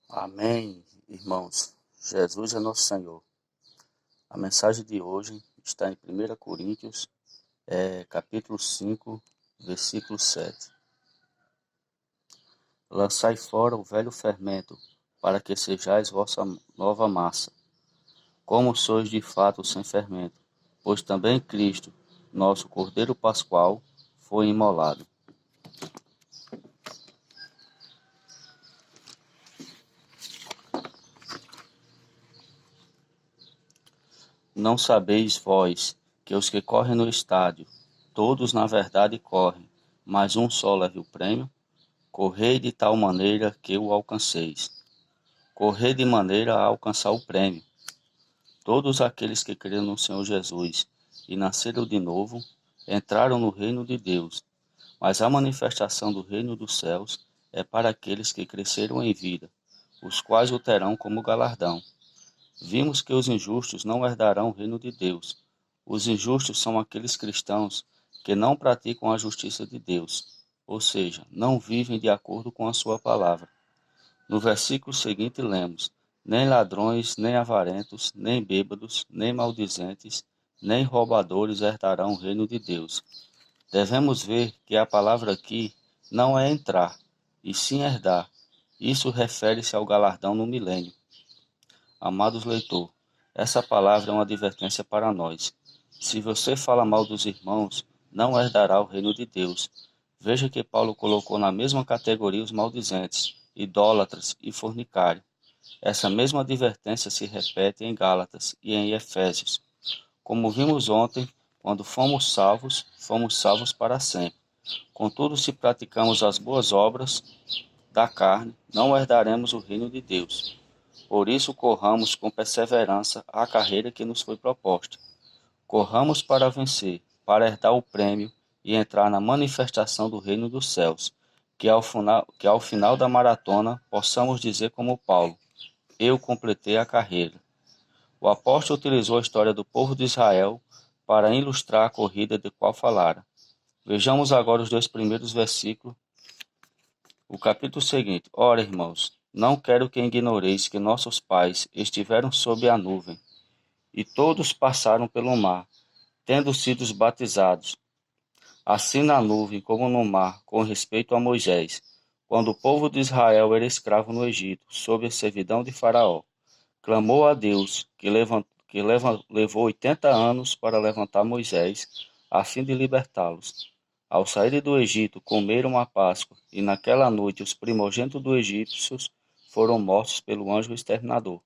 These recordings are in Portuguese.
Amém, irmãos. Jesus é nosso Senhor. A mensagem de hoje está em 1 Coríntios, capítulo 5, versículo 7. Lançai fora o velho fermento, para que sejais vossa nova massa, como sois de fato sem fermento, pois também Cristo, nosso Cordeiro Pascual, foi imolado. Não sabeis vós que os que correm no estádio, todos na verdade correm, mas um só leva o prêmio? Correi de tal maneira que o alcanceis. Correi de maneira a alcançar o prêmio. Todos aqueles que creram no Senhor Jesus e nasceram de novo, entraram no reino de Deus. Mas a manifestação do reino dos céus é para aqueles que cresceram em vida, os quais o terão como galardão. Vimos que os injustos não herdarão o reino de Deus. Os injustos são aqueles cristãos que não praticam a justiça de Deus, ou seja, não vivem de acordo com a sua palavra. No versículo seguinte lemos: nem ladrões, nem avarentos, nem bêbados, nem maldizentes, nem roubadores herdarão o reino de Deus. Devemos ver que a palavra aqui não é entrar, e sim herdar. Isso refere-se ao galardão no milênio. Amados leitores, essa palavra é uma advertência para nós. Se você fala mal dos irmãos, não herdará o reino de Deus. Veja que Paulo colocou na mesma categoria os maldizentes, idólatras e fornicários. Essa mesma advertência se repete em Gálatas e em Efésios. Como vimos ontem, quando fomos salvos para sempre. Contudo, se praticamos as boas obras da carne, não herdaremos o reino de Deus. Por isso, corramos com perseverança a carreira que nos foi proposta. Corramos para vencer, para herdar o prêmio e entrar na manifestação do reino dos céus, que ao final da maratona possamos dizer como Paulo: eu completei a carreira. O apóstolo utilizou a história do povo de Israel para ilustrar a corrida de qual falara. Vejamos agora os 2 primeiros versículos. O capítulo seguinte: ora, irmãos, não quero que ignoreis que nossos pais estiveram sob a nuvem, e todos passaram pelo mar, tendo sido batizados, assim na nuvem como no mar, com respeito a Moisés, quando o povo de Israel era escravo no Egito, sob a servidão de Faraó. Clamou a Deus, levou 80 anos para levantar Moisés, a fim de libertá-los. Ao saírem do Egito, comeram a Páscoa, e naquela noite os primogênitos dos egípcios foram mortos pelo anjo exterminador.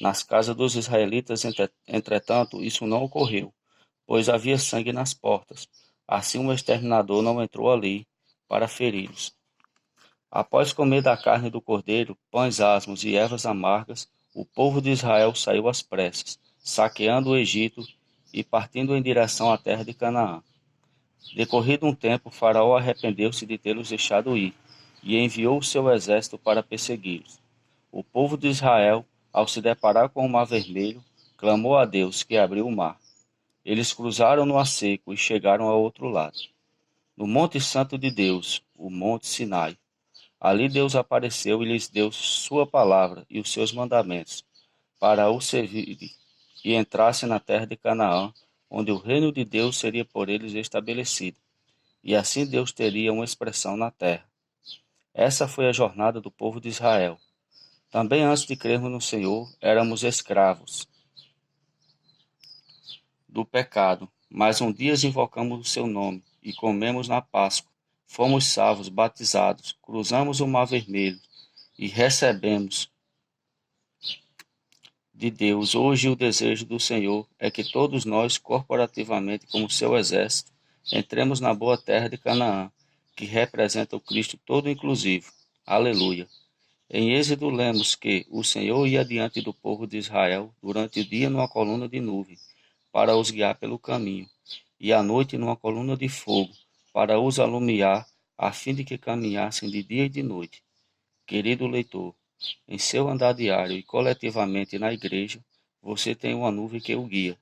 Nas casas dos israelitas, entretanto, isso não ocorreu, pois havia sangue nas portas. Assim o exterminador não entrou ali para feri-los. Após comer da carne do cordeiro, pães asmos e ervas amargas, o povo de Israel saiu às pressas, saqueando o Egito e partindo em direção à terra de Canaã. Decorrido um tempo, Faraó arrependeu-se de tê-los deixado ir, e enviou o seu exército para persegui-los. O povo de Israel, ao se deparar com o Mar Vermelho, clamou a Deus, que abriu o mar. Eles cruzaram-no a seco e chegaram ao outro lado. No Monte Santo de Deus, o Monte Sinai, ali Deus apareceu e lhes deu sua palavra e os seus mandamentos, para o servirem e entrassem na terra de Canaã, onde o reino de Deus seria por eles estabelecido. E assim Deus teria uma expressão na terra. Essa foi a jornada do povo de Israel. Também antes de crermos no Senhor, éramos escravos do pecado, mas um dia invocamos o seu nome e comemos na Páscoa. Fomos salvos, batizados, cruzamos o Mar Vermelho e recebemos de Deus. Hoje o desejo do Senhor é que todos nós, corporativamente como seu exército, entremos na boa terra de Canaã, que representa o Cristo todo inclusivo. Aleluia. Em Êxodo lemos que o Senhor ia diante do povo de Israel durante o dia numa coluna de nuvem, para os guiar pelo caminho, e à noite numa coluna de fogo, para os alumiar, a fim de que caminhassem de dia e de noite. Querido leitor, em seu andar diário e coletivamente na igreja, você tem uma nuvem que o guia.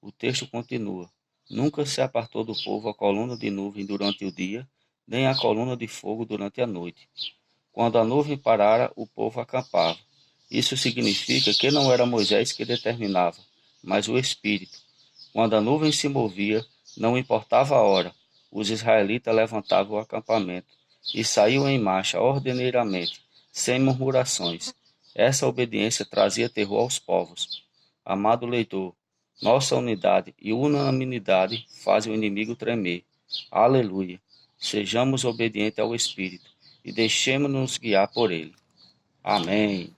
O texto continua: nunca se apartou do povo a coluna de nuvem durante o dia, nem a coluna de fogo durante a noite. Quando a nuvem parara, o povo acampava. Isso significa que não era Moisés que determinava, mas o Espírito. Quando a nuvem se movia, não importava a hora, os israelitas levantavam o acampamento e saíam em marcha ordeneiramente, sem murmurações. Essa obediência trazia terror aos povos. Amado leitor, nossa unidade e unanimidade fazem o inimigo tremer. Aleluia! Sejamos obedientes ao Espírito e deixemos-nos guiar por ele. Amém.